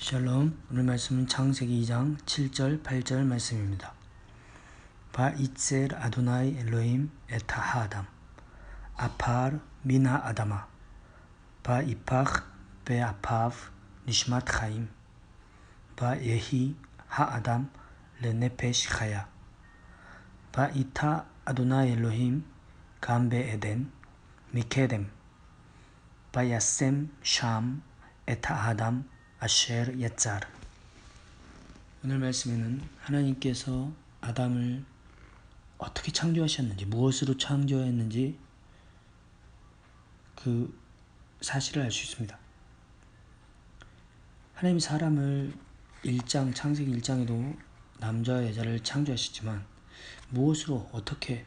샬롬. 오늘 말씀은 창세기 2장 7절 8절 말씀입니다. 바이셀 아도나이 엘로힘 에타 하아담 아파르 미나 아다마 바이파흐 베아파브 니시맛 카임 바예히 하아담 레네페시 카야 바이타 아도나이 엘로힘 감베 에덴 미케뎀 바야셈 샴 에타 하담 아쉐르 예짜르. 오늘 말씀에는 하나님께서 아담을 어떻게 창조하셨는지, 무엇으로 창조했는지 그 사실을 알 수 있습니다. 하나님이 사람을 창세기 1장에도 남자와 여자를 창조하셨지만 무엇으로 어떻게,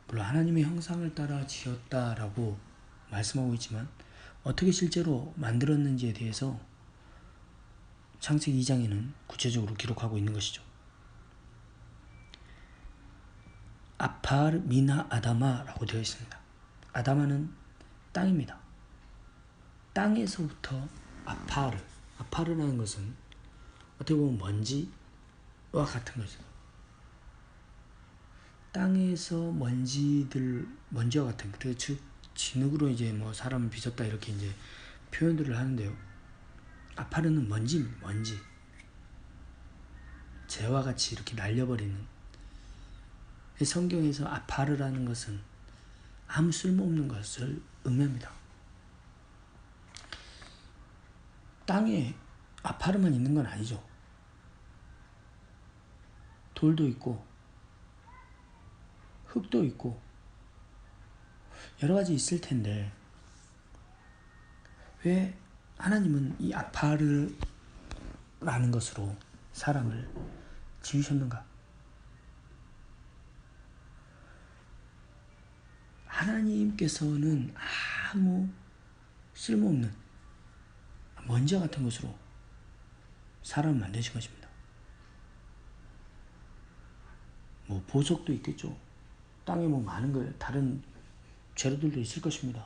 물론 하나님의 형상을 따라 지었다라고 말씀하고 있지만 어떻게 실제로 만들었는지에 대해서 창세기 2장에는 구체적으로 기록하고 있는 것이죠. 아파르 미나 아다마라고 되어 있습니다. 아다마는 땅입니다. 땅에서부터 아파르라는 것은 어떻게 보면 먼지와 같은 거죠. 땅에서 먼지와 같은, 즉 진흙으로 이제 사람을 빚었다 이렇게 이제 표현들을 하는데요. 아파르는 먼지. 재와 같이 이렇게 날려버리는. 성경에서 아파르라는 것은 아무 쓸모없는 것을 의미합니다. 땅에 아파르만 있는 건 아니죠. 돌도 있고 흙도 있고 여러 가지 있을 텐데 왜 하나님은 이 아파르라는 것으로 사람을 지으셨는가? 하나님께서는 아무 쓸모없는 먼지와 같은 것으로 사람을 만드신 것입니다. 보석도 있겠죠. 땅에 많은 다른 재료들도 있을 것입니다.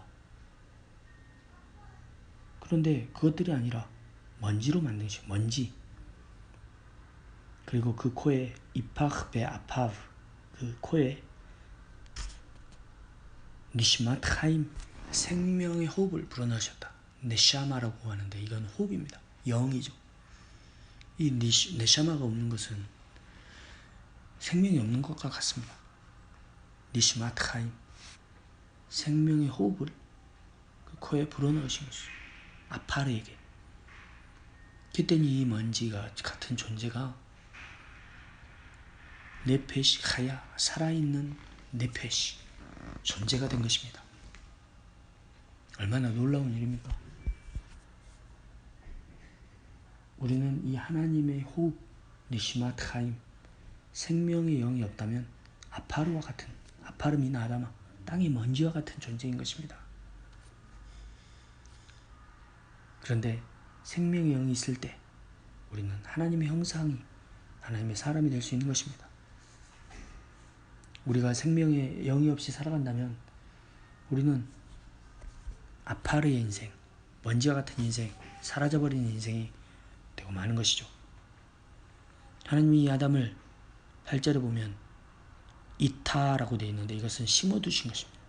그런데 그것들이 아니라 먼지로 만드신 먼지. 그리고 그 코에 이파흐 베아파브, 그 코에 니시맛 하임, 생명의 호흡을 불어넣으셨다. 네샤마라고 하는데 이건 호흡입니다. 영이죠. 이 네샤마가 없는 것은 생명이 없는 것과 같습니다. 니시맛 하임, 생명의 호흡을 그 코에 불어넣으신 것이죠. 아파르에게. 그때는 이 먼지가 같은 존재가 네페시 카야, 살아있는 네페시 존재가 된 것입니다. 얼마나 놀라운 일입니까? 우리는 이 하나님의 호흡, 니시맛 하임, 생명의 영이 없다면 아파르와 같은, 아파르 미나 아다마, 땅의 먼지와 같은 존재인 것입니다. 그런데 생명의 영이 있을 때 우리는 하나님의 형상이, 하나님의 사람이 될 수 있는 것입니다. 우리가 생명의 영이 없이 살아간다면 우리는 아파르의 인생, 먼지와 같은 인생, 사라져버리는 인생이 되고 마는 것이죠. 하나님이 이 아담을 8절에 보면 이타라고 되어 있는데 이것은 심어두신 것입니다.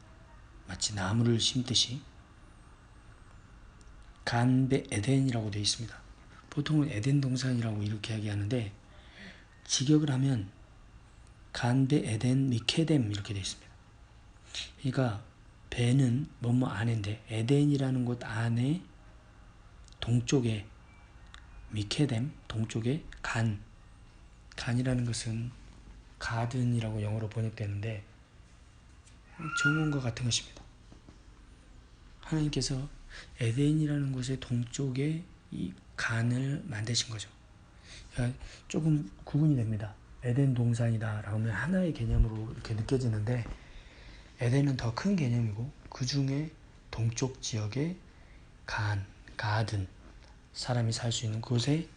마치 나무를 심듯이. 간베 에덴이라고 되어 있습니다. 보통은 에덴 동산이라고 이렇게 이야기하는데 직역을 하면 간베 에덴 미케뎀 이렇게 되어 있습니다. 그러니까 베는 뭐뭐 안인데 에덴이라는 곳 안에 동쪽에 미케뎀, 동쪽에 간이라는 것은 가든이라고 영어로 번역되는데 정원과 같은 것입니다. 하나님께서 에덴이라는 곳의 동쪽에 이 간을 만드신 거죠. 그러니까 조금 구분이 됩니다. 에덴 동산이다 라고 하면 하나의 개념으로 이렇게 느껴지는데 에덴은 더 큰 개념이고 그 중에 동쪽 지역의 가든, 사람이 살 수 있는 곳에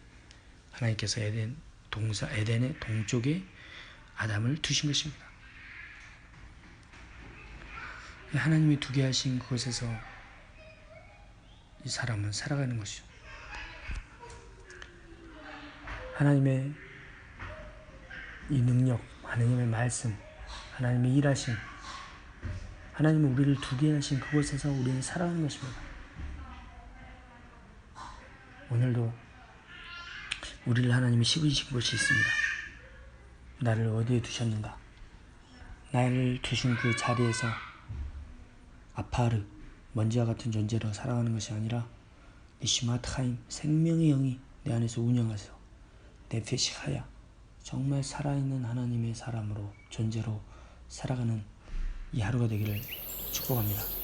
하나님께서 에덴의 동쪽에 아담을 두신 것입니다. 하나님이 두게 하신 그곳에서 이 사람은 살아가는 것이죠. 하나님의 이 능력, 하나님의 말씀, 하나님의 일하심, 하나님은 우리를 두게 하신 그곳에서 우리는 살아가는 것입니다. 오늘도 우리를 하나님이 씹으신 곳이 있습니다. 나를 어디에 두셨는가? 나를 두신 그 자리에서 아파르, 먼지와 같은 존재로 살아가는 것이 아니라 니시마트하임, 생명의 영이 내 안에서 운영하세요. 네페시하야, 정말 살아있는 하나님의 사람으로, 존재로 살아가는 이 하루가 되기를 축복합니다.